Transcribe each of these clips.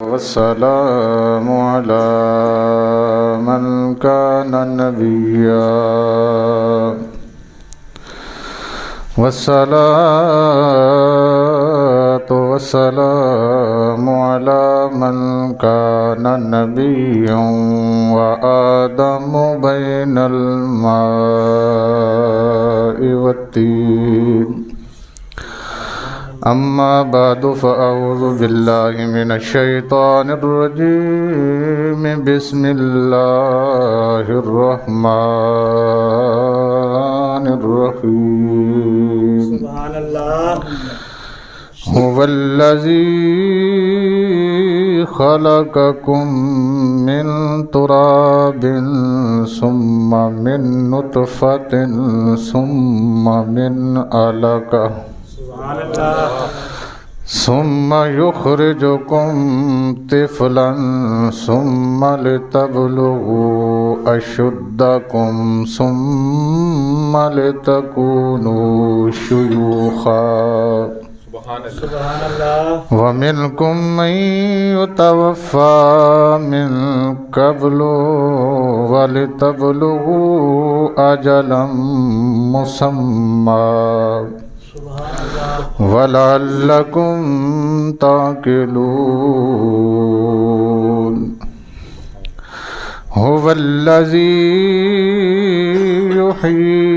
والسلام على من كان نبيا والصلاة والسلام على من كان نبيا وآدم بين الماء والطين أما بعد فأعوذ بالله من الشيطان الرجيم بسم الله الرحمن الرحيم سبحان الله هو الذي خلقكم من تراب ثم من نطفة ثم من علقة سبحان الله ثم يخرجكم طفلا ثم لتبلغوا أشدكم ثم لتكونوا شيوخا سبحان الله ومنكم من يتوفى من قبل ولتبلغوا أجلا مسمى وَلَعَلَّكُمْ تَعْقِلُونَ هُوَ الَّذِي يُحْيِي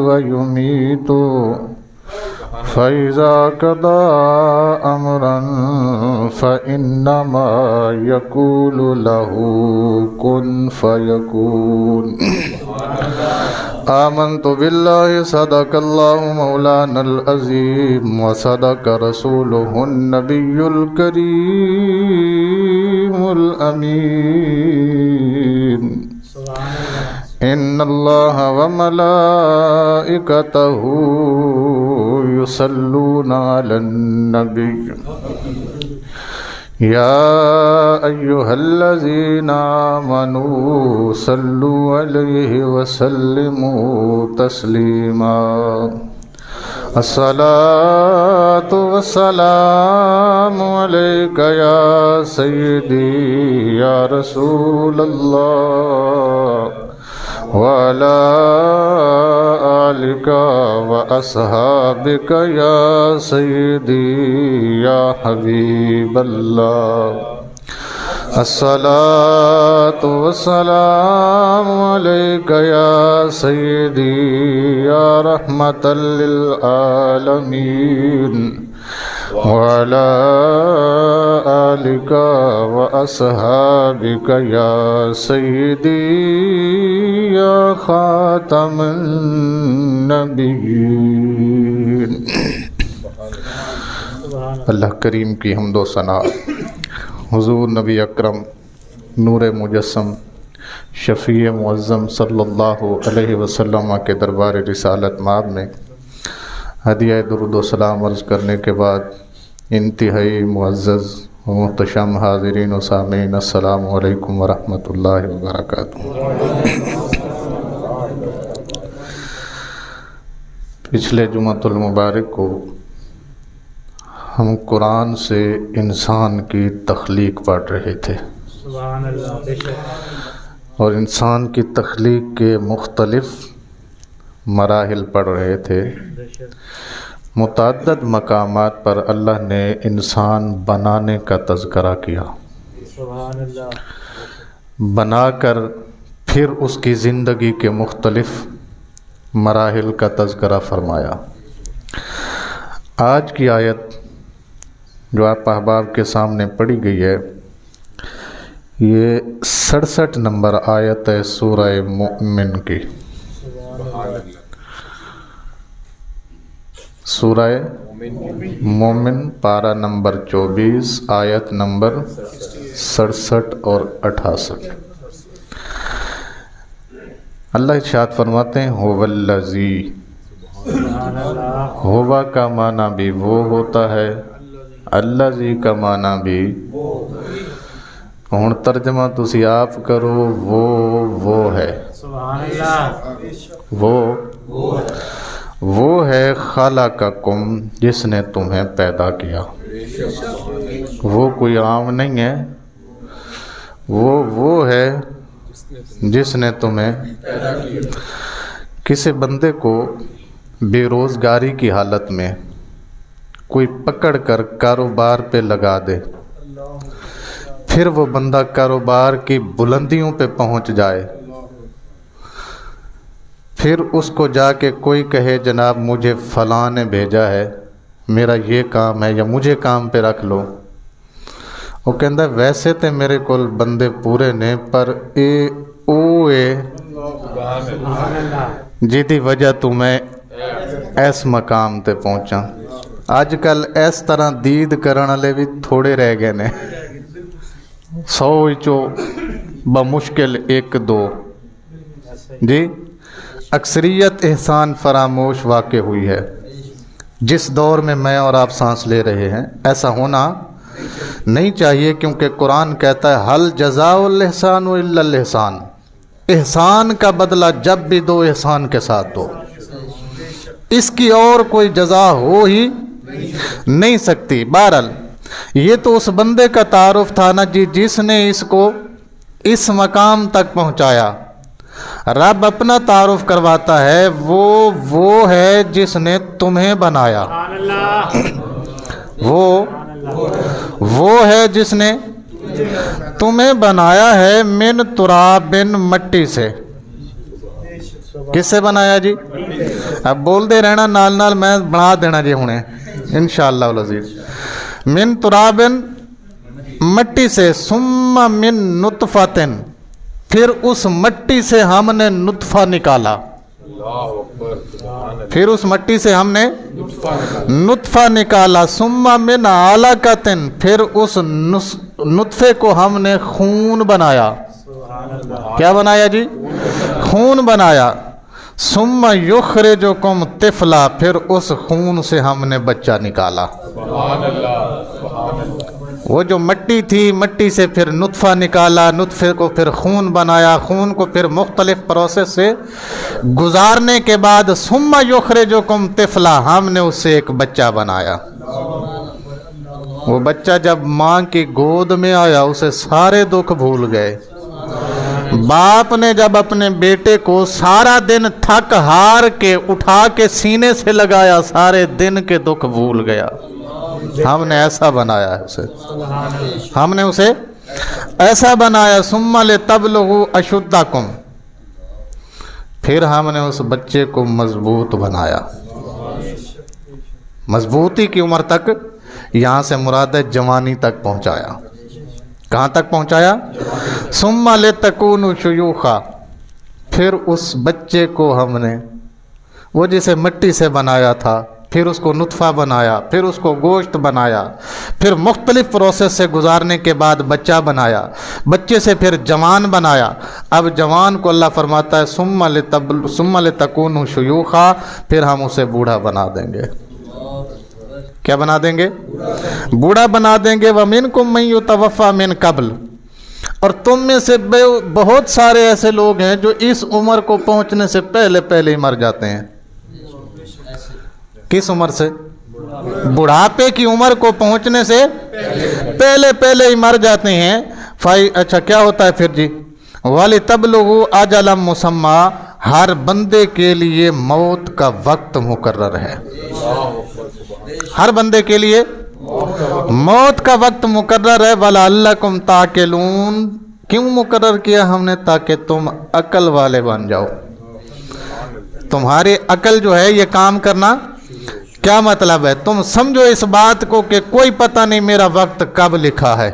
وَيُمِيتُ فَإِذَا قَضَى أَمْرًا فَإِنَّمَا يَقُولُ لَهُ كُن فَيَكُونُ آمنت بالله صدق الله مولانا العظيم وصدق رسوله النبي الكريم الأمين إن الله وملائكته يصلون على النبي يا أيها الذين آمنوا صلوا عليه وسلموا تسليما الصلاة والسلام عليك يا سيدي يا رسول الله وعلى آلك وأصحابك يا سيدي يا حبيب الله الصلاة والسلام عليك يا سيدي يا رحمة للعالمين وعلى آلك وأصحابك يا سيدي يا خاتم النبيين اللہ کریم کی حمد و ثنا حضور نبی اکرم نور مجسم شفیع معظم صلی اللہ علیہ وسلم کے دربار رسالت مآب میں ہدیہ درود و سلام عرض کرنے کے بعد انتہائی معزز و محتشم حاضرین و سامعین السلام علیکم ورحمۃ اللہ وبرکاتہ۔ پچھلے جمعۃ المبارک کو ہم قرآن سے انسان کی تخلیق پڑھ رہے تھے سبحان اللہ اور انسان کی تخلیق کے مختلف مراحل پڑھ رہے تھے۔ متعدد مقامات پر اللہ نے انسان بنانے کا تذکرہ کیا، سبحان اللہ بنا کر پھر اس کی زندگی کے مختلف مراحل کا تذکرہ فرمایا۔ آج کی آیت جو آپ احباب کے سامنے پڑھی گئی ہے، یہ 67 نمبر آیت ہے سورہ مومن کی۔ سورہ مومن پارہ نمبر 24 آیت نمبر 67 اور 68۔ اللہ ارشاد فرماتے ہیں هو الذی، ہوا کا معنی بھی وہ ہوتا ہے، الذی کا معنی بھی۔ ہن ترجمہ تسی آپ کرو، وہ ہے، سبحان اللہ وہ ہے خالقکم، جس نے تمہیں پیدا کیا۔ وہ کوئی عام نہیں ہے، وہ ہے جس نے تمہیں کسی بندے کو بے روزگاری کی حالت میں کوئی پکڑ کر کاروبار پہ لگا دے، پھر وہ بندہ کاروبار کی بلندیوں پہ پہنچ جائے، پھر اس کو جا کے کوئی کہے جناب مجھے فلاں نے بھیجا ہے، میرا یہ کام ہے یا مجھے کام پہ رکھ لو، وہ کہندا ویسے تے میرے کول بندے پورے نے پر جیدی وجہ تو میں ایس مقام تے پہنچا۔ آج کل اس طرح دید کرن والے بھی تھوڑے رہ گئے نے، 100 وچوں بمشکل 1-2 جی، اکثریت احسان فراموش واقع ہوئی ہے۔ جس دور میں میں اور آپ سانس لے رہے ہیں ایسا ہونا نہیں چاہیے، کیونکہ قرآن کہتا ہے حل جزاء الاحسان الا الاحسان، احسان کا بدلہ جب بھی دو احسان کے ساتھ دو، اس کی اور کوئی جزا ہو ہی نہیں سکتی۔ بہرحال یہ تو اس بندے کا تعارف تھا نا جی جس نے اس کو اس مقام تک پہنچایا۔ رب اپنا تعارف کرواتا ہے، وہ ہے جس نے تمہیں بنایا، وہ ہے جس نے تمہیں بنایا ہے من تراب، مٹی سے۔ کس سے بنایا جی؟ اب بول دے رہنا نال نال میں بنا دینا جی ہونے انشاءاللہ العزیز۔ من تراب، مٹی سے، ثم من نطفۃ، پھر اس مٹی سے ہم نے نطفہ نکالا، پھر اس مٹی سے ہم نے نطفہ نکالا، ثم من علقۃ، پھر اس نطفے کو ہم نے خون بنایا۔ کیا بنایا جی؟ خون بنایا۔ ثم یخرجکم طفلا، پھر اس خون سے ہم نے بچہ نکالا۔ وہ جو مٹی تھی، مٹی سے پھر نطفہ نکالا، نطفے کو پھر خون بنایا، خون کو پھر مختلف پروسیس سے گزارنے کے بعد ثم یخرجکم طفلا، ہم نے اس سے ایک بچہ بنایا۔ وہ بچہ جب ماں کی گود میں آیا اسے سارے دکھ بھول گئے۔ باپ نے جب اپنے بیٹے کو سارا دن تھک ہار کے اٹھا کے سینے سے لگایا، سارے دن کے دکھ بھول گیا۔ ہم نے ایسا بنایا ہے اسے، ہم نے اسے ایسا بنایا۔ ثم لتبلغوا اشدکم، پھر ہم نے اس بچے کو مضبوط بنایا۔ مضبوطی کی عمر تک، یہاں سے مراد ہے جوانی تک پہنچایا۔ کہاں تک پہنچایا؟ ثم لتکونوا شیوخا، پھر اس بچے کو ہم نے، وہ جسے مٹی سے بنایا تھا، پھر اس کو نطفہ بنایا، پھر اس کو گوشت بنایا، پھر مختلف پروسیس سے گزارنے کے بعد بچہ بنایا، بچے سے پھر جوان بنایا۔ اب جوان کو اللہ فرماتا ہے ثم لتکونوا شیوخا، پھر ہم اسے بوڑھا بنا دیں گے۔ کیا بنا دیں گے؟ بوڑھا بنا دیں گے۔ وَمِنْكُمْ مَنْ يُتَوَفَّى مِنْ قَبْلِ، اور تم میں سے بہت سارے ایسے لوگ ہیں جو اس عمر کو پہنچنے سے پہلے ہی مر جاتے ہیں۔ کس عمر سے؟ بڑھاپے کی عمر کو پہنچنے سے پہلے ہی مر جاتے ہیں۔ اچھا کیا ہوتا ہے پھر جی؟ وَلِتَبْلُغُوا أَجَلًا مُّسَمًّى، ہر بندے کے لیے موت کا وقت مقرر ہے۔ ہر بندے کے لیے موت کا وقت مقرر ہے۔ وَلَعَلَّكُمْ تَعْقِلُونَ، کیوں مقرر کیا ہم نے؟ تاکہ تم عقل والے بن جاؤ۔ تمہاری عقل جو ہے یہ کام کرنا، کیا مطلب ہے؟ تم سمجھو اس بات کو کہ کوئی پتہ نہیں میرا وقت کب لکھا ہے۔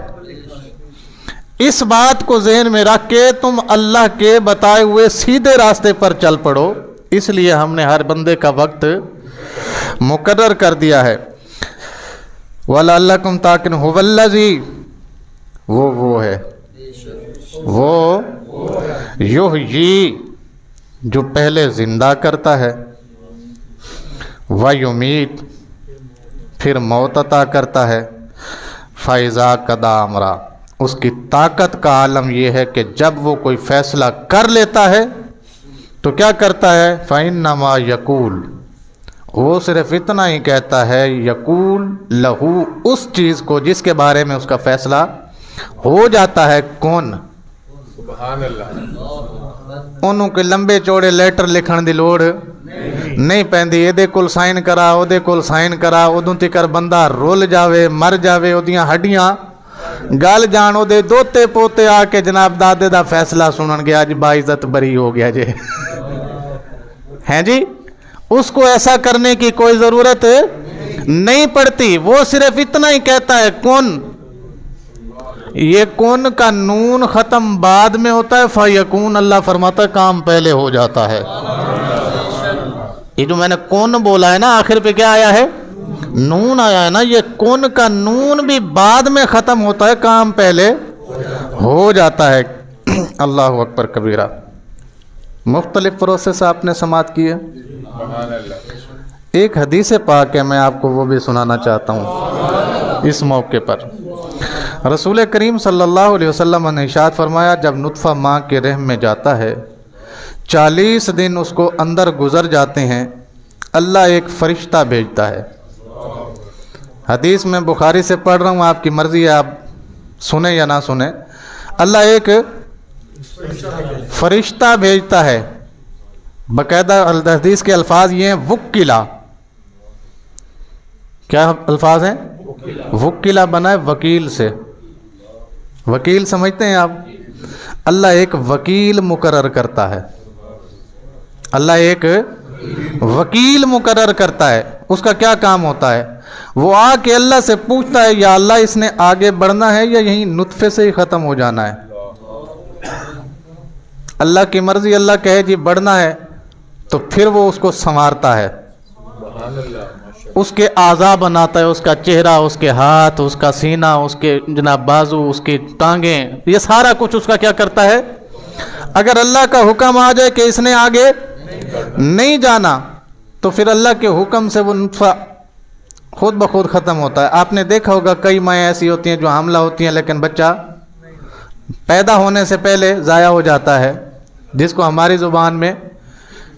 اس بات کو ذہن میں رکھ کے تم اللہ کے بتائے ہوئے سیدھے راستے پر چل پڑو۔ اس لیے ہم نے ہر بندے کا وقت مقرر کر دیا ہے۔ وَلَعَلَّكُمْ تَعْقِلُونَ هُوَ الَّذِي، وہ ہے، وہ یحیی، جو پہلے زندہ کرتا ہے، وَیُمِیت، پھر موت عطا کرتا ہے، فَإِذَا قَضَىٰ أَمْرًا، اس کی طاقت کا عالم یہ ہے کہ جب وہ کوئی فیصلہ کر لیتا ہے تو کیا کرتا ہے؟ فَإِنَّمَا يَقُولُ، وہ صرف اتنا ہی کہتا ہے یقول لہو، اس چیز کو جس کے بارے میں اس کا فیصلہ ہو جاتا ہے، کون. سبحان اللہ. انہوں کے لمبے چوڑے لیٹر لکھن دی لوڑ نہیں پیندی. یہ کول سائن کرا، وہ کول سائن کرا، ادوں تکر بندہ رول جاوے، مر جاوے، ادیاں ہڈیاں گل جان، او دے دوتے پوتے آ کے جناب دادے دا فیصلہ سنن گیا جی باعزت بری ہو گیا جی. ہیں جی، اس کو ایسا کرنے کی کوئی ضرورت نہیں پڑتی. وہ صرف اتنا ہی کہتا ہے کون. یہ کون کا نون ختم بعد میں ہوتا ہے، فیکون اللہ فرماتا ہے کام پہلے ہو جاتا ہے. یہ جو میں نے کون بولا ہے نا، آخر پہ کیا آیا ہے؟ نون آیا ہے نا. یہ کون کا نون بھی بعد میں ختم ہوتا ہے، کام پہلے ہو جاتا ہے. اللہ اکبر کبیرہ. مختلف پروسیس آپ نے سماعت کی ہے. ایک حدیث پاک ہے، میں آپ کو وہ بھی سنانا چاہتا ہوں اس موقع پر. رسول کریم صلی اللہ علیہ وسلم نے ارشاد فرمایا، جب نطفہ ماں کے رحم میں جاتا ہے 40 دن اس کو اندر گزر جاتے ہیں، اللہ ایک فرشتہ بھیجتا ہے. حدیث میں بخاری سے پڑھ رہا ہوں، آپ کی مرضی ہے آپ سنیں یا نہ سنیں. اللہ ایک فرشتہ بھیجتا ہے. باقاعدہ حدیث کے الفاظ یہ ہیں وکیلا. کیا الفاظ ہیں؟ وکیلا بنا ہے وکیل سے. وکیل سمجھتے ہیں آپ؟ اللہ ایک وکیل مقرر کرتا ہے. اللہ ایک وکیل مقرر کرتا ہے. اس کا کیا کام ہوتا ہے؟ وہ آ کے اللہ سے پوچھتا ہے یا اللہ اس نے آگے بڑھنا ہے یا یہیں نطفے سے ہی ختم ہو جانا ہے. اللہ کی مرضی، اللہ کہے جی بڑھنا ہے تو پھر وہ اس کو سنوارتا ہے، اس کے اعضاء بناتا ہے، اس کا چہرہ، اس کے ہاتھ، اس کا سینہ، اس کے جناب بازو، اس کی ٹانگیں، یہ سارا کچھ اس کا کیا کرتا ہے. اگر اللہ کا حکم آ جائے کہ اس نے آگے نہیں جانا تو پھر اللہ کے حکم سے وہ نطفہ خود بخود ختم ہوتا ہے. آپ نے دیکھا ہوگا کئی مائیں ایسی ہوتی ہیں جو حاملہ ہوتی ہیں لیکن بچہ پیدا ہونے سے پہلے ضائع ہو جاتا ہے، جس کو ہماری زبان میں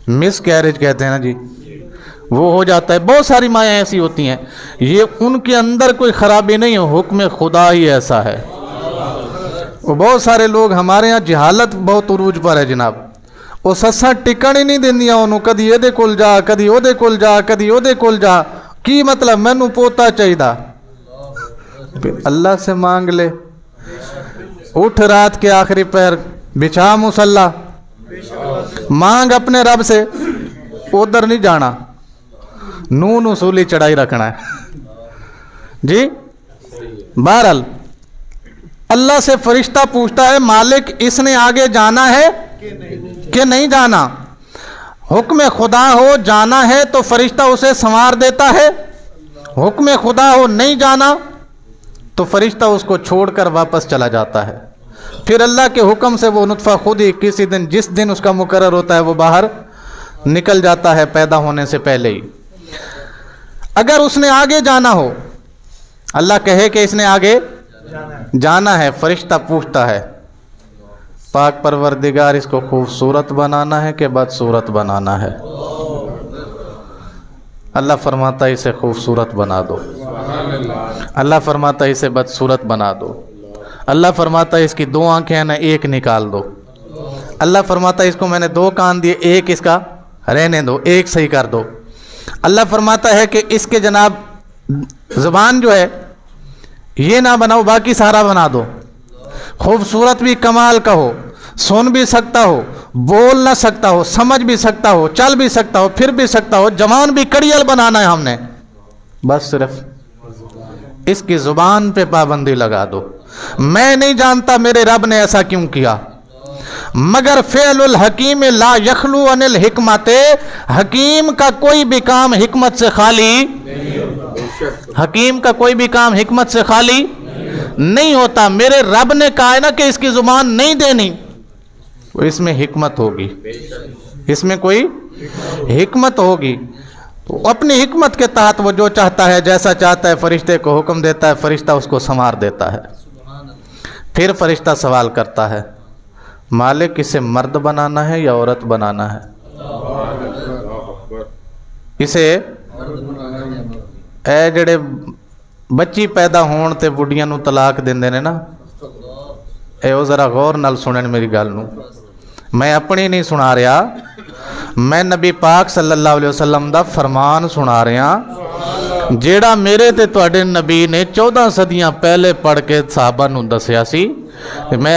مس کیریج کہتے ہیں نا جی، وہ ہو جاتا ہے. بہت ساری مائیں ایسی ہوتی ہیں، یہ ان کے اندر کوئی خرابی نہیں ہے، حکم خدا ہی ایسا ہے. وہ بہت سارے لوگ ہمارے ہاں جہالت بہت عروج پر ہے جناب. وہ سساں ٹکن ہی نہیں دیندیاں انہوں، کدی یہ کول جا، کدی وہ کول جا، کدی وہ کول جا. کی مطلب مینوں پوتا چاہیے. اللہ سے مانگ لے، اٹھ رات کے آخری پہر، بچھا مصلا، مانگ اپنے رب سے. ادھر نہیں جانا، نون اصولی چڑھائی رکھنا ہے جی. بہرحال اللہ سے فرشتہ پوچھتا ہے مالک اس نے آگے جانا ہے کہ نہیں جانا. حکم خدا ہو جانا ہے تو فرشتہ اسے سنوار دیتا ہے. حکم خدا ہو نہیں جانا تو فرشتہ اس کو چھوڑ کر واپس چلا جاتا ہے. پھر اللہ کے حکم سے وہ نطفہ خود ہی کسی دن، جس دن اس کا مقرر ہوتا ہے، وہ باہر نکل جاتا ہے پیدا ہونے سے پہلے ہی. اگر اس نے آگے جانا ہو، اللہ کہے کہ اس نے آگے جانا ہے، فرشتہ پوچھتا ہے پاک پروردگار اس کو خوبصورت بنانا ہے کہ بدصورت بنانا ہے؟ اللہ فرماتا ہے اسے خوبصورت بنا دو. اللہ فرماتا ہے اسے بدصورت بنا دو. اللہ فرماتا ہے اس کی 2 آنکھیں ہیں نا، ایک نکال دو. اللہ فرماتا ہے اس کو میں نے 2 کان دیے، ایک اس کا رہنے دو، ایک صحیح کر دو. اللہ فرماتا ہے کہ اس کے جناب زبان جو ہے یہ نہ بناؤ، باقی سارا بنا دو. خوبصورت بھی کمال کا ہو، سن بھی سکتا ہو، بول نہ سکتا ہو، سمجھ بھی سکتا ہو، چل بھی سکتا ہو، پھر بھی سکتا ہو، جوان بھی کڑیل بنانا ہے ہم نے. بس صرف اس کی زبان پہ پابندی لگا دو. میں نہیں جانتا میرے رب نے ایسا کیوں کیا، مگر فعل الحکیم لا یخلو عن الحکمت. حکیم کا کوئی بھی کام حکمت سے خالی، حکیم کا کوئی بھی کام حکمت سے خالی نہیں ہوتا. میرے رب نے کہا ہے نا کہ اس کی زبان نہیں دینی، اس میں حکمت ہوگی، اس میں کوئی حکمت ہوگی. تو اپنی حکمت کے تحت وہ جو چاہتا ہے، جیسا چاہتا ہے، فرشتے کو حکم دیتا ہے، فرشتہ اس کو سنوار دیتا ہے. پھر فرشتہ سوال کرتا ہے مالک اسے مرد بنانا ہے یا عورت بنانا ہے؟ اسے ਇਹ ਜਿਹੜੇ ਬੱਚੀ ਪੈਦਾ ਹੋਣ ਤੇ ਬੁੱਢੀਆਂ ਨੂੰ ਤਲਾਕ ਦਿੰਦੇ ਨੇ ਨਾ, ਇਹ ਉਹ ਜ਼ਰਾ ਗੌਰ ਨਾਲ ਸੁਣਨ ਮੇਰੀ ਗੱਲ ਨੂੰ। ਮੈਂ ਆਪਣੀ ਨਹੀਂ ਸੁਣਾ ਰਿਹਾ, ਮੈਂ ਨਬੀ ਪਾਕ ਸੱਲੱਲਾਹੁ ਅਲੈਹਿ ਵਸੱਲਮ ਦਾ ਫਰਮਾਨ ਸੁਣਾ ਰਿਹਾ, ਜਿਹੜਾ ਮੇਰੇ ਤੇ ਤੁਹਾਡੇ ਨਬੀ ਨੇ 14 ਸਦੀਆਂ ਪਹਿਲੇ ਪੜ੍ਹ ਕੇ ਸਾਹਬਾ ਨੂੰ ਦੱਸਿਆ ਸੀ, ਮੈਂ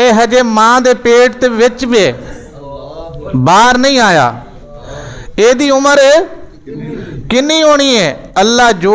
ਇਹ ਹਜੇ ਮਾਂ ਦੇ ਪੇਟ ਦੇ ਵਿੱਚ ਵੀ ਬਾਹਰ ਨਹੀਂ ਆਇਆ, ਇਹਦੀ ਉਮਰ ਕਿੰਨੀ ਹੋਣੀ ਹੈ? ਅੱਲਾ ਜੋ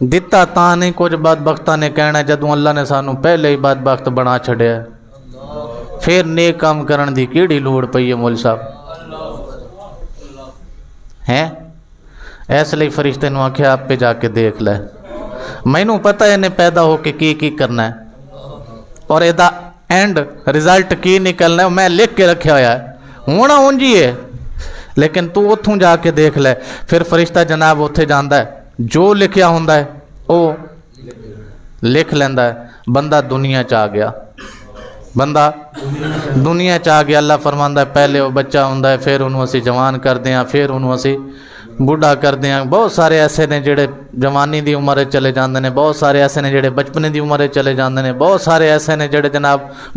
ਦਿੱਤਾ ਤਾਂ ਨਹੀਂ, ਕੁਝ ਬਦਬਖਤਾਂ ਨੇ ਕਹਿਣਾ ਜਦੋਂ ਅੱਲਾ ਨੇ ਸਾਨੂੰ ਪਹਿਲੇ ਹੀ ਬਦਬਖਤ ਬਣਾ ਛੱਡਿਆ, ਫਿਰ ਨੇਕ ਕੰਮ ਕਰਨ ਦੀ ਕਿਹੜੀ ਲੋੜ ਪਈ ਹੈ ਮੌਲਵੀ ਸਾਹਿਬ ਹੈ। ਇਸ ਲਈ ਫਰਿਸ਼ਤੇ ਨੂੰ ਆਖਿਆ ਆਪੇ ਜਾ ਕੇ ਦੇਖ ਲੈ, ਮੈਨੂੰ ਪਤਾ ਇਹਨੇ ਪੈਦਾ ਹੋ ਕੇ ਕੀ ਕਰਨਾ ਹੈ ਔਰ ਇਹਦਾ ਐਂਡ ਰਿਜ਼ਲਟ ਕੀ ਨਿਕਲਣਾ ਹੈ, ਮੈਂ ਲਿਖ ਕੇ ਰੱਖਿਆ ਹੋਇਆ ਹੈ, ਹੋਣਾ ਉਂਝ ਹੀ ਹੈ, ਲੇਕਿਨ ਤੂੰ ਉੱਥੋਂ ਜਾ ਕੇ ਦੇਖ ਲੈ। ਫਿਰ ਫਰਿਸ਼ਤਾ ਜਨਾਬ ਉੱਥੇ ਜਾਂਦਾ ਹੈ, ਜੋ ਲਿਖਿਆ ਹੁੰਦਾ ਹੈ ਉਹ ਲਿਖ ਲੈਂਦਾ ਹੈ, ਬੰਦਾ ਦੁਨੀਆ 'ਚ ਆ ਗਿਆ, ਬੰਦਾ ਦੁਨੀਆ 'ਚ ਆ ਗਿਆ। ਅੱਲਾ ਫਰਮਾਂਦਾ ਪਹਿਲੇ ਉਹ ਬੱਚਾ ਹੁੰਦਾ ਹੈ, ਫਿਰ ਉਹਨੂੰ ਅਸੀਂ ਜਵਾਨ ਕਰਦੇ ਹਾਂ, ਫਿਰ ਉਹਨੂੰ ਅਸੀਂ ਬੁੱਢਾ ਕਰਦੇ ਹਾਂ। ਬਹੁਤ ਸਾਰੇ ਐਸੇ ਨੇ ਜਿਹੜੇ ਜਵਾਨੀ ਦੀ ਉਮਰ 'ਚ ਚਲੇ ਜਾਂਦੇ ਨੇ, ਬਹੁਤ ਸਾਰੇ ਐਸੇ ਨੇ ਜਿਹੜੇ ਬਚਪਨੇ ਦੀ ਉਮਰ 'ਚ ਚਲੇ ਜਾਂਦੇ ਨੇ, ਬਹੁਤ ਸਾਰੇ ਐਸੇ ਨੇ ਜਿਹੜੇ ਜਨਾਬ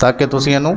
ਤਾਂ ਕਿ ਤੁਸੀਂ ਇਹਨੂੰ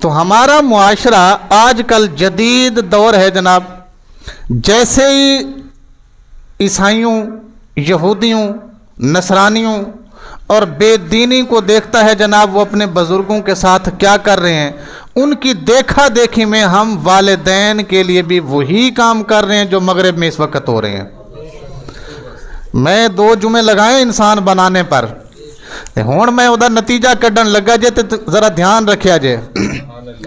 تو ہمارا معاشرہ آج کل جدید دور ہے جناب، جیسے ہی عیسائیوں، یہودیوں، نصرانیوں اور بے دینی کو دیکھتا ہے جناب وہ اپنے بزرگوں کے ساتھ کیا کر رہے ہیں، ان کی دیکھا دیکھی میں ہم والدین کے لیے بھی وہی کام کر رہے ہیں جو مغرب میں اس وقت ہو رہے ہیں۔ میں 2 جمعے لگائے انسان بنانے پر، ہون میں ادھر نتیجہ کڈن لگا جے تو ذرا دھیان رکھیا جے،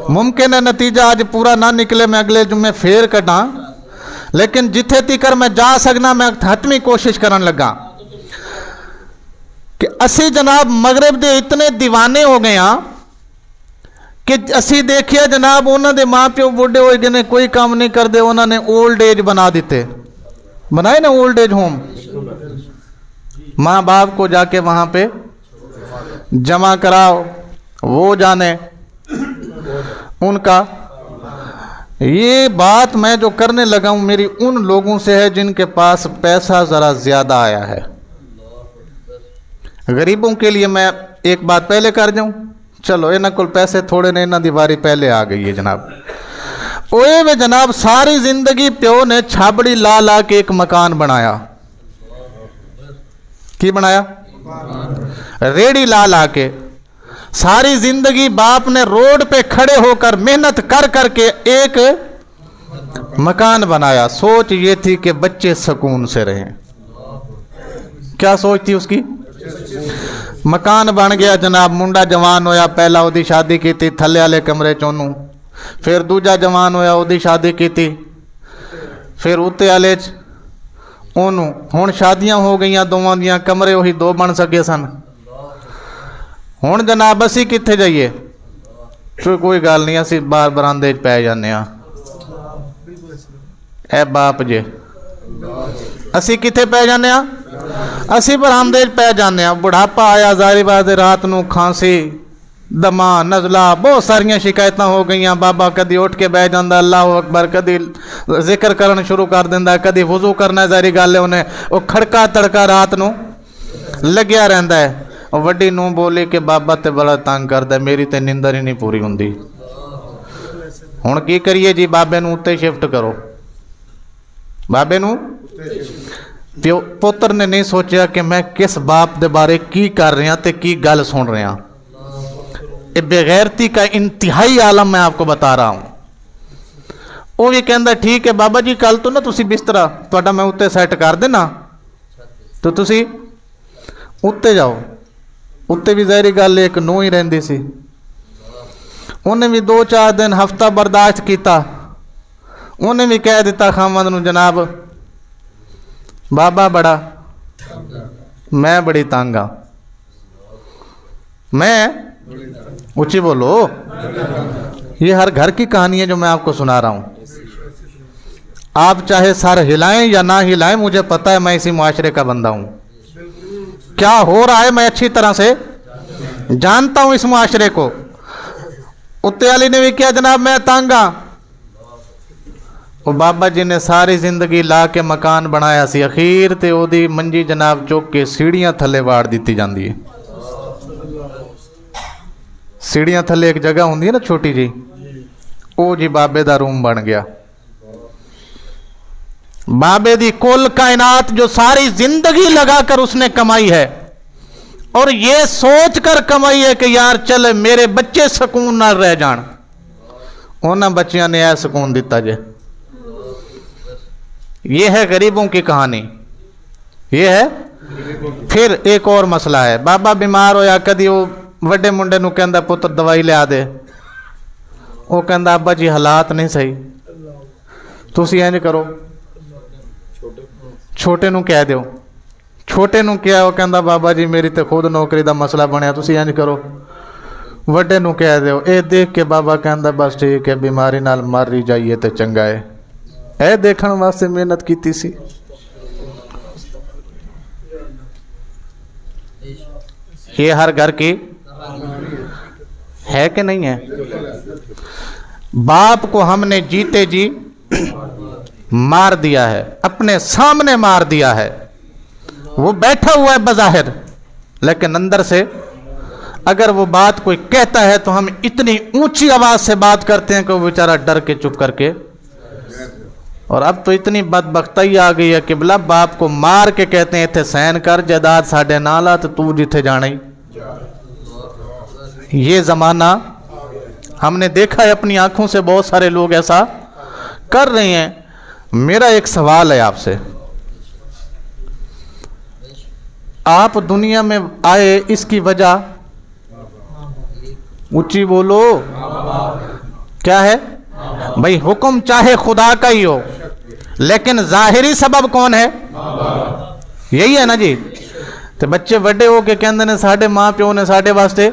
ممکن ہے نتیجہ آج پورا نہ نکلے، میں اگلے جمعے پھر کڈاں، لیکن جتھے تیکر میں جا سکنا میں حتمی کوشش کرن لگا کہ اسی جناب مغرب دے اتنے دیوانے ہو گئے ہاں کہ اسی دیکھیا جناب انہوں دے ماں پیو بوڑھے ہوئے گئے، کوئی کام نہیں کر دے، انہوں نے اولڈ ایج بنا دیتے، بنائے نا اولڈ ایج ہوم، ماں باپ کو جا کے وہاں پہ جمع کراؤ، وہ جانے ان کا۔ یہ بات میں جو کرنے لگا ہوں میری ان لوگوں سے ہے جن کے پاس پیسہ ذرا زیادہ آیا ہے۔ غریبوں کے لیے میں ایک بات پہلے کر جاؤں، چلو انہاں کول پیسے تھوڑے نے، انہاں دی واری پہلے آ گئی ہے جناب۔ اوے میں جناب ساری زندگی پیو نے چھابڑی لا لا کے ایک مکان بنایا، کی بنایا؟ ریڑی لا لا کے ساری زندگی باپ نے روڈ پہ کھڑے ہو کر محنت کر کر کے ایک مکان بنایا، سوچ یہ تھی کہ بچے سکون سے رہیں۔ کیا سوچ تھی اس کی؟ مکان بن گیا جناب، منڈا جوان ہویا، پہلا اودی شادی کی تھی تھلے والے کمرے چونوں، پھر دوجا جوان ہویا اودی شادی کی تھی، پھر اتے والے اونوں، ہن شادیاں ہو گئیاں دوواں دیاں، کمرے وہی 2 بن سکے سن۔ ہن جناب اسی کتھے جائیے؟ کوئی گل نہیں، اسی باہر براندے پی جانے ہاں، اے باپ جے اسی کتھے پی جانے ہاں؟ اسی برآمدے پی جانے ہاں۔ بڑھاپا آیا، ظاہری بات ہے، رات نو کھانسی، دما، نزلہ، بہت ساریاں شکایتاں ہو گئیاں۔ بابا کدی اٹھ کے بہ جاندا اللہ اکبر، کدی ذکر کرن شروع کر دیندا، کدی وضو کرنا، ظاہری گل ہے انہیں وہ کھڑکا تڑکا رات نو لگیا رہندا ہے۔ اور وڈی نو بولی کہ بابا تے بڑا تنگ کردا ہے، میری تے نیندر ہی نہیں پوری ہوندی۔ ہن کی کریے جی؟ بابے نو اتے شفٹ کرو، بابے نو۔ پیو پتر نے نہیں سوچیا کہ میں کس باپ دے بارے کی کر رہا تے کی گل سن رہا۔ یہ بےغیرتی کا انتہائی عالم میں آپ کو بتا رہا ہوں۔ وہ بھی کہندا ٹھیک ہے بابا جی کل تو نا تسی بسترا تہاڈا میں اتے سیٹ کر دینا، تو تسی اتے جاؤ۔ اتے بھی ظاہری گل ایک نو ہی رہندی سی، انہیں بھی 2-4 دن ہفتہ برداشت کیتا، انہیں بھی کہہ دیتا خامد نو جناب بابا بڑا میں بڑی تنگ ہاں، میں اونچی بولو، یہ ہر گھر کی کہانی ہے جو میں آپ کو سنا رہا ہوں۔ آپ چاہے سر ہلائیں یا نہ ہلائیں، مجھے پتہ ہے میں اسی معاشرے کا بندہ ہوں، کیا ہو رہا ہے میں اچھی طرح سے جانتا ہوں اس معاشرے کو۔ اتے علی نے بھی کیا جناب میں تنگ ہاں، وہ بابا جی نے ساری زندگی لا کے مکان بنایا سی، اخیر تے او دی منجی جناب چوک کے سیڑھیاں تھلے واڑ دیتی جاندی ہے۔ سیڑھیاں تھلے ایک جگہ ہوندی ہے نا چھوٹی جی، او جی بابے دا روم بن گیا۔ بابے دی کل کائنات جو ساری زندگی لگا کر اس نے کمائی ہے، اور یہ سوچ کر کمائی ہے کہ یار چل میرے بچے سکون نہ رہ جان، انہاں بچیاں نے اے سکون دیتا جے۔ یہ ہے غریبوں کی کہانی، یہ ہے۔ پھر ایک اور مسئلہ ہے، بابا بیمار ہویا، کدی وہ وڈے منڈے نو کہندا پتر دوائی لیا دے، وہ کہندا ابا جی حالات نہیں صحیح، تسی انج کرو، چھوٹے نو کہہ دیو، چھوٹے نو کیا، وہ کہندا بابا جی میری تے خود نوکری دا مسئلہ بنیا، تسی انج کرو، وڈے نو کہہ دیو۔ اے دیکھ کے بابا کہندا بس ٹھیک ہے، بیماری نال مر ہی جائیے تے چنگا ہے، اے دیکھن واسطے محنت کیتی سی۔ یہ ہر گھر کی ہے کہ نہیں ہے؟ باپ کو ہم نے جیتے جی مار دیا ہے، اپنے سامنے مار دیا ہے، وہ بیٹھا ہوا ہے بظاہر لیکن اندر سے اگر وہ بات کوئی کہتا ہے تو ہم اتنی اونچی آواز سے بات کرتے ہیں کہ وہ بیچارہ ڈر کے چپ کر کے. اور اب تو اتنی بدبختی آ گئی ہے کہ بلا باپ کو مار کے کہتے ہیں اتنے سین کر جائیداد ساڈے نال آ تو جتھے جانا ہی. یہ زمانہ ہم نے دیکھا ہے اپنی آنکھوں سے، بہت سارے لوگ ایسا کر رہے ہیں. میرا ایک سوال ہے آپ سے، آپ دنیا میں آئے اس کی وجہ اونچی بولو کیا ہے بھائی؟ حکم چاہے خدا کا ہی ہو لیکن ظاہری سبب کون ہے؟ یہی ہے نا جی. تو بچے بڑے ہو کے کہندے نے ساڈے ماں پیو نے ساڈے واسطے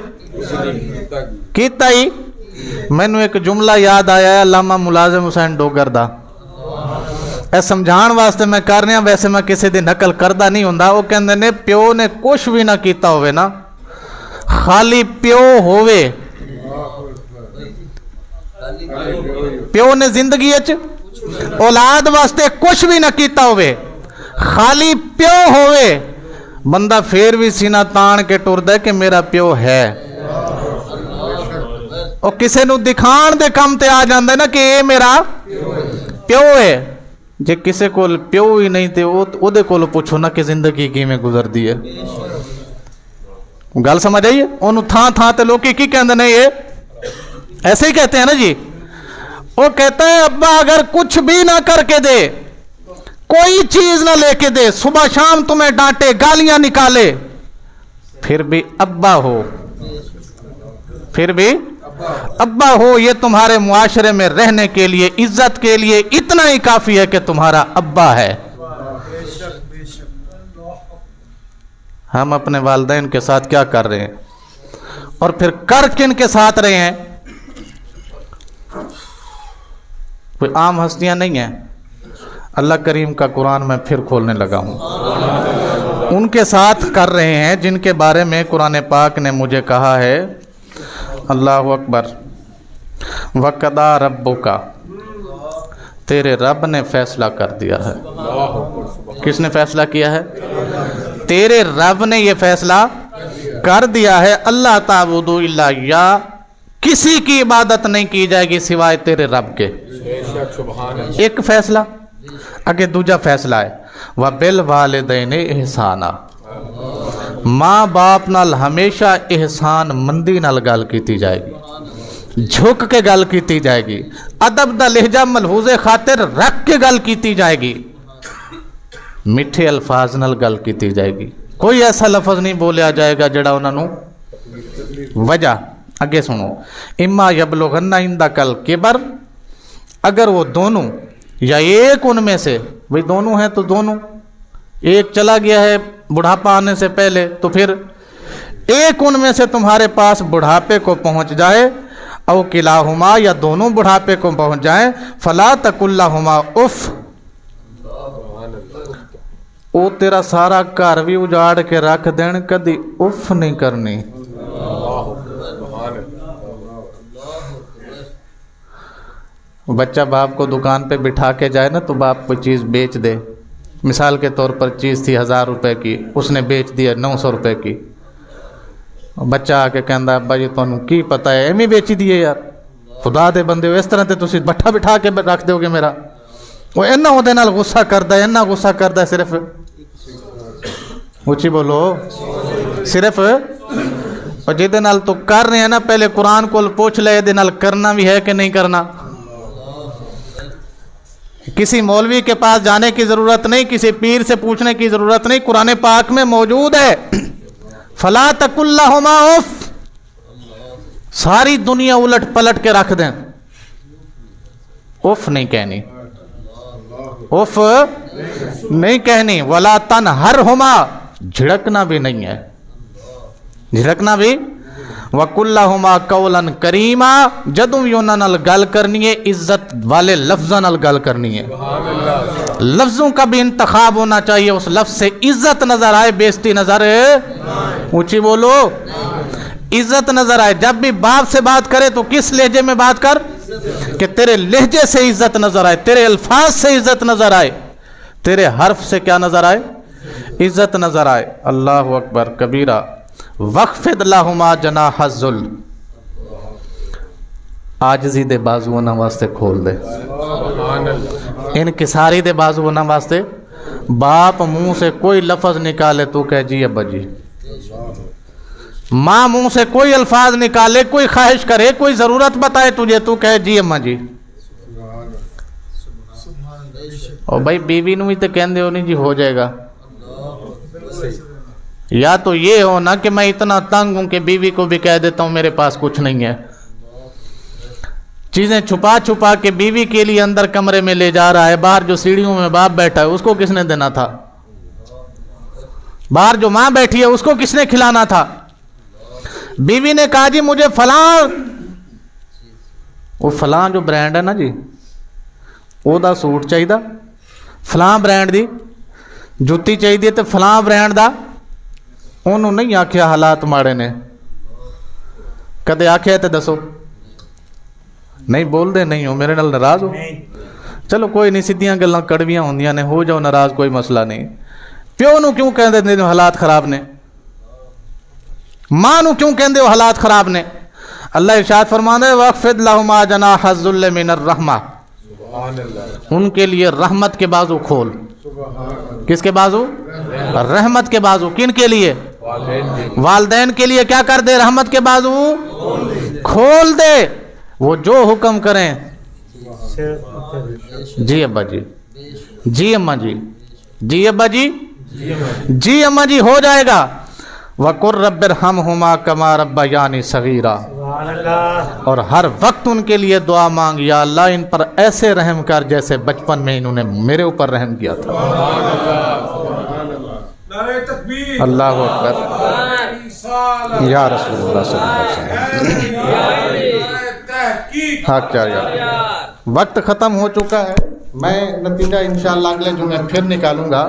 کیتا ہی. مینوں ایک جملہ یاد آیا ہے علامہ ملازم حسین ڈوگر دا، اے سمجھان واسطے میں کر رہا، ویسے میں کسی دی نقل کردا نہیں ہوندا. وہ کہندے نے پیو نے کچھ بھی نہ کیتا ہوئے نا، خالی پیو ہوئے، پیو نے زندگی اچ اولاد واسطے کچھ بھی نہ کیتا ہوئے، خالی پیو ہوئے، بندہ پھر بھی سینہ تان کے ٹردا ہے کہ میرا پیو ہے. اور کسے نو دکھان دے کم تے آ جاندا ہے نا کہ اے میرا پیو ہے. جے کسے کول پیو ہی نہیں تے او دے کول پوچھو نا کہ زندگی کیویں گزردی ہے. گل سمجھ آئیے؟ انہوں تھان تھان تے لوگ کی کہندے نے یہ ایسے ہی کہتے ہیں نا جی. وہ کہتا ہے ابا اگر کچھ بھی نہ کر کے دے، کوئی چیز نہ لے کے دے، صبح شام تمہیں ڈانٹے گالیاں نکالے، پھر بھی ابا ہو، پھر بھی ابا ہو. یہ تمہارے معاشرے میں رہنے کے لیے، عزت کے لیے اتنا ہی کافی ہے کہ تمہارا ابا ہے. ہم اپنے والدین کے ساتھ کیا کر رہے ہیں اور پھر کر کن کے ساتھ رہے ہیں؟ کوئی عام ہستیاں نہیں ہیں. اللہ کریم کا قرآن میں پھر کھولنے لگا ہوں. ان کے ساتھ کر رہے ہیں جن کے بارے میں قرآن پاک نے مجھے کہا ہے، اللہ اکبر، وَقَضَىٰ رَبُّكَ، تیرے رب نے فیصلہ کر دیا ہے. کس نے فیصلہ کیا ہے؟ تیرے رب نے یہ فیصلہ کر دیا ہے، اللہ تعبدوا الا اياه، کسی کی عبادت نہیں کی جائے گی سوائے تیرے رب کے. ایک فیصلہ. اگے دوجا فیصلہ ہے وَبِالْوَالِدَيْنِ احسانا، ماں باپ نال ہمیشہ احسان مندی نال گل کیتی جائے گی، جھک کے گل کیتی جائے گی، ادب دا لہجہ ملحوظ خاطر رکھ کے گل کیتی جائے گی، میٹھے الفاظ نال گل کیتی جائے گی. کوئی ایسا لفظ نہیں بولیا جائے گا جڑا انہاں نو وجہ. اگے سنو، اما یبلغن عندک الکبر، اگر وہ دونوں یا ایک ان میں سے، بھئی دونوں ہیں تو دونوں، ایک چلا گیا ہے بڑھاپا آنے سے پہلے تو پھر ایک ان میں سے تمہارے پاس بڑھاپے کو پہنچ جائے، او کلاہما، یا دونوں بڑھاپے کو پہنچ جائیں، فلا تقل لہما اف، او تیرا سارا گھر بھی اجاڑ کے رکھ دین، کدی اف نہیں کرنی. بچہ باپ کو دکان پہ بٹھا کے جائے نا تو باپ کوئی چیز بیچ دے، مثال کے طور پر چیز تھی 1000 روپے کی، اس نے بیچ دیا 900 روپے کی. بچہ آ کے کہندا ابا جی تانوں کی پتہ ہے ایویں بیچی دیے یار، خدا دے بندے ہو اس طرح تے تسی بٹھا بٹھا کے رکھ دیو گے میرا. وہ اینا اودے نال غصہ کردا ہے، اینا غصہ کردا ہے، صرف اونچی بولو، صرف اور جے نال تو کر رہے ہیں نا، پہلے قرآن کو پوچھ لے دے نال کرنا بھی ہے کہ نہیں کرنا. کسی مولوی کے پاس جانے کی ضرورت نہیں، کسی پیر سے پوچھنے کی ضرورت نہیں، قرآن پاک میں موجود ہے. فلا تقل لہما اف، ساری دنیا الٹ پلٹ کے رکھ دیں، اف نہیں کہنی، اف نہیں کہنی. ولا تنہرہما، جھڑکنا بھی نہیں ہے، جھڑکنا بھی. وَقُلْ لَهُمَا قَوْلًا كَرِيمًا، جدوں بھی انہاں نال گل کرنی ہے عزت والے لفظاں نال گل کرنی ہے. لفظوں کا بھی انتخاب ہونا چاہیے، اس لفظ سے عزت نظر آئے، بےزتی نظر اونچی بولو، عزت نظر آئے. جب بھی باپ سے بات کرے تو کس لہجے میں بات کر کہ تیرے لہجے سے عزت نظر آئے، تیرے الفاظ سے عزت نظر آئے، تیرے حرف سے کیا نظر آئے؟ عزت نظر آئے. اللہ اکبر کبیرہ. وخفض لہما جناح الذل، آجزی دے بازو انہاں واسطے کھول دے، سبحان اللہ، انکساری دے بازو انہاں واسطے۔ باپ منہ سے کوئی لفظ نکالے تو کہہ جی ابا جی، ماں منہ سے کوئی الفاظ نکالے، کوئی خواہش کرے، کوئی ضرورت بتائے تجھے تو کہے جی اماں جی۔ اور بھائی بیوی نو ہی تو کہندے ہو نہیں جی ہو جائے گا، یا تو یہ ہو نا کہ میں اتنا تنگ ہوں کہ بیوی کو بھی کہہ دیتا ہوں میرے پاس کچھ نہیں ہے، چیزیں چھپا چھپا کے بیوی کے لیے اندر کمرے میں لے جا رہا ہے، باہر جو سیڑھیوں میں باپ بیٹھا ہے اس کو کس نے دینا تھا، باہر جو ماں بیٹھی ہے اس کو کس نے کھلانا تھا۔ بیوی نے کہا جی مجھے فلاں، وہ فلاں جو برانڈ ہے نا جی وہ دا سوٹ چاہیے، فلاں برانڈ دی جُتی چاہیے تے فلاں برانڈ دا، انہوں نہیں آکھیا حالات ماڑے نے، کدے آکھیا تے دسو، نہیں بول دے نہیں ہو، میرے نال ناراض ہو، چلو کوئی نہیں، سیدھیاں گلاں کڑویاں ہوندیاں نے، ہو جاؤ ناراض کوئی مسئلہ نہیں۔ پیو نو کیوں کہندے نے حالات خراب نے، ماں نو کیوں کہندے ہو حالات خراب نے؟ اللہ ارشاد فرماتا ہے وَاخْفِضْ لَهُمَا جَنَاحَ الذُّلِّ مِنَ الرَّحْمَةِ، سبحان اللہ، ان کے لیے رحمت کے بازو کھول۔ کس کے بازو؟ رحمت کے بازو۔ کن کے لیے؟ والدین کے والدین کے لیے کیا کر دے؟ رحمت کے بازو کھول دے، وہ جو حکم کریں جی ابا جی، جی اماں جی، جی ابا جی، جی اماں جی، ہو جائے گا۔ وَقُلْ رَبِّ ارْحَمْهُمَا كَمَا رَبَّيَانِي صَغِيرًا، اور ہر وقت ان کے لیے دعا مانگ، یا اللہ ان پر ایسے رحم کر جیسے بچپن میں انہوں نے میرے اوپر رحم کیا تھا۔ نعرہ تکبیر، اللہ اکبر، یا رسول اللہ صلی اللہ علیہ وسلم۔ تحقیق، ہاں کیا یار، وقت ختم ہو چکا ہے، میں نتیجہ انشاءاللہ اگلے جمعے پھر نکالوں گا۔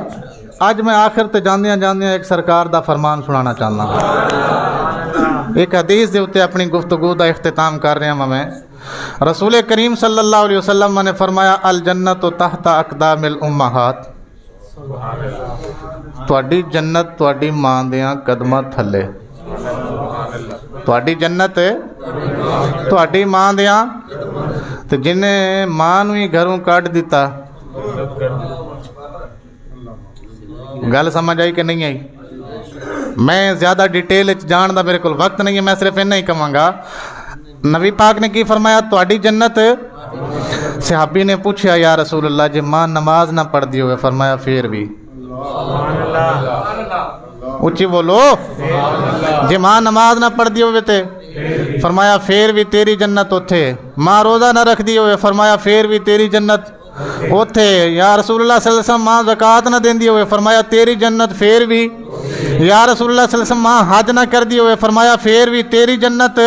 آج میں آخر تے جاندیاں جاندیاں ایک سرکار دا فرمان سنانا چاہنا ہوں، ایک حدیث دے اتے اپنی گفتگو دا اختتام کر رہا ہوں میں۔ رسول کریم صلی اللہ علیہ وسلم نے فرمایا الجنت تحت اقدام الامہات، تواڈی جنت تواڈی ماں دیاں قدماں تھلے، تواڈی جنت تواڈی ماں دیاں، تے جنہیں ماں نو ہی گھروں کٹ دیتا، گل سمجھ آئی کہ نہیں آئی؟ میں زیادہ ڈیٹیل جان دا میرے کو وقت نہیں ہے، میں صرف اتنا ہی کہاں گا۔ نبی پاک نے کی فرمایا تواڈی جنت، صحابی نے پوچھا یا رسول اللہ جی ماں نماز نہ پڑھ دی ہوئے، فرمایا پھر بھی، اچھی بولو، جی ماں نماز نہ پڑھ دی ہوئے تے، فرمایا پھر بھی تیری جنت اوتھے، ماں روزہ نہ رکھ دی ہوئے، فرمایا پھر بھی تیری جنت اوتھے، یا رسول اللہ صلی اللہ علیہ وسلم ماں زکوٰۃ نہ دیندی ہوئے، فرمایا تیری جنت پھر بھی، یا رسول اللہ صلی اللہ علیہ وسلم ماں حج نہ کر دی ہوئے، فرمایا پھر بھی تیری جنت،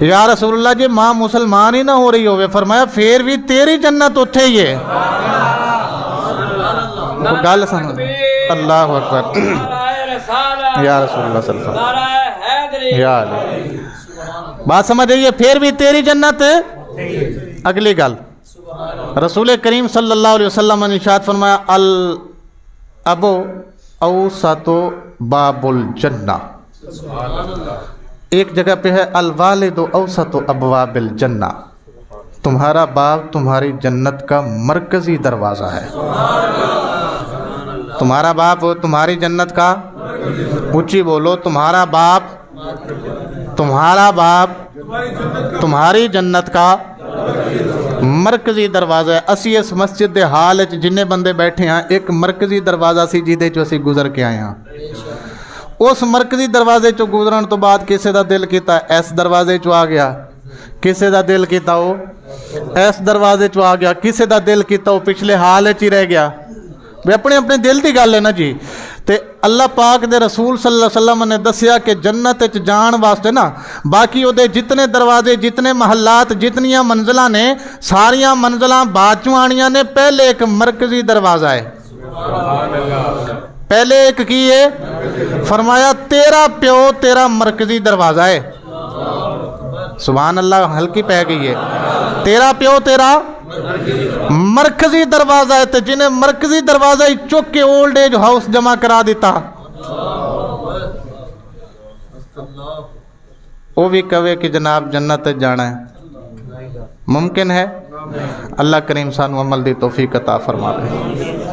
یا رسول اللہ جی ماں مسلمان ہی نہ ہو رہی ہوئے، فرمایا پھر بھی تیری جنت اوتھے ہی ہے۔ گل سمجھ، اللہ اکبر، یا رسول اللہ صلی اللہ علیہ وسلم، یا علی، بات سمجھ رہی ہے؟ پھر بھی تیری جنت۔ اگلی گل، رسول کریم صلی اللہ علیہ وسلم نے ارشاد فرمایا الابو اوسط باب الجنہ، ایک جگہ پہ ہے الوالد اوسط ابواب الجنہ، تمہارا باپ تمہاری جنت کا مرکزی دروازہ ہے، تمہارا باپ تمہاری جنت کا، اونچی بولو، تمہارا باپ تمہاری جنت کا مرکزی دروازہ ہے۔ اسی اس مسجد دے حال وچ جننے بندے بیٹھے ہیں ایک مرکزی دروازہ سی جہدے چوں اسی گزر کے آئے ہیں، اس مرکزی دروازے چوں گزرن تو بعد کسے دا دل کیتا اس دروازے چوں آ گیا، کسے دا دل کیتا وہ اس دروازے چوں آ گیا، کسے دا دل کیتا وہ پچھلے حال وچ ہی رہ گیا۔ بھی اپنے اپنے دل دی گل ہے نا جی۔ تے اللہ پاک دے رسول صلی اللہ علیہ وسلم نے دسیا کہ جنت وچ جان واسطے نا باقی وہ جتنے دروازے، جتنے محلات، جتنیاں منزلاں نے، ساریاں منزلاں بعد چوں آنیاں نے، پہلے ایک مرکزی دروازہ ہے، پہلے ایک کی ہے، فرمایا تیرا پیو تیرا مرکزی دروازہ ہے، سبحان اللہ، ہلکی پہ گئی ہے، تیرا پیو تیرا مرکزی دروازہ ہے، تے جنہیں مرکزی دروازہ ہی چک کے اولڈ ایج ہاؤس جمع کرا دیتا، وہ بھی کہے کہ جناب جنت جانا ہے؟ ممکن ہے؟ اللہ کریم سانو عمل دی توفیق عطا فرماوے۔